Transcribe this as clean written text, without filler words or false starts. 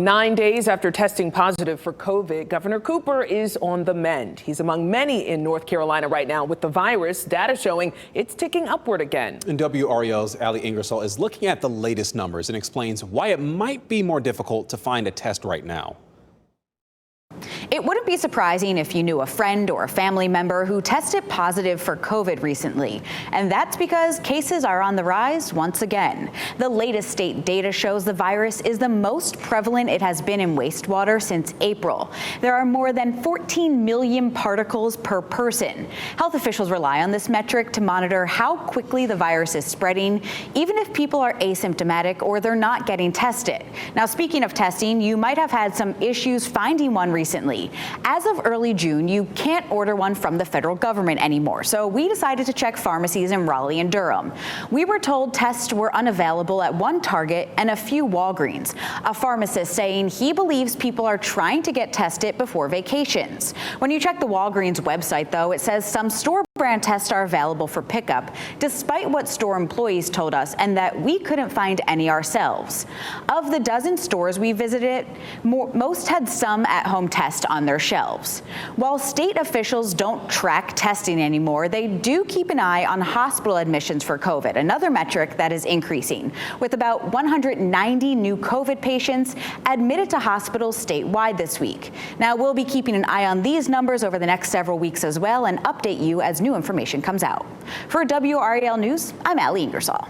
9 days after testing positive for COVID, Governor Cooper is on the mend. He's among many in North Carolina right now with the virus, data showing it's ticking upward again. And WRAL's Ali Ingersoll is looking at the latest numbers and explains why it might be more difficult to find a test right now. It wouldn't be surprising if you knew a friend or a family member who tested positive for COVID recently. And that's because cases are on the rise once again. The latest state data shows the virus is the most prevalent it has been in wastewater since April. There are more than 14 million particles per person. Health officials rely on this metric to monitor how quickly the virus is spreading, even if people are asymptomatic or they're not getting tested. Now, speaking of testing, you might have had some issues finding one recently. As of early June, you can't order one from the federal government anymore, so we decided to check pharmacies in Raleigh and Durham. We were told tests were unavailable at one Target and a few Walgreens. A pharmacist saying he believes people are trying to get tested before vacations. When you check the Walgreens website, though, it says some store brand tests are available for pickup, despite what store employees told us, and that we couldn't find any ourselves. Of the dozen stores we visited, most had some at-home tests on their shelves. While state officials don't track testing anymore, they do keep an eye on hospital admissions for COVID, another metric that is increasing, with about 190 new COVID patients admitted to hospitals statewide this week. Now, we'll be keeping an eye on these numbers over the next several weeks as well and update you as new information comes out. For WRAL News, I'm Ali Ingersoll.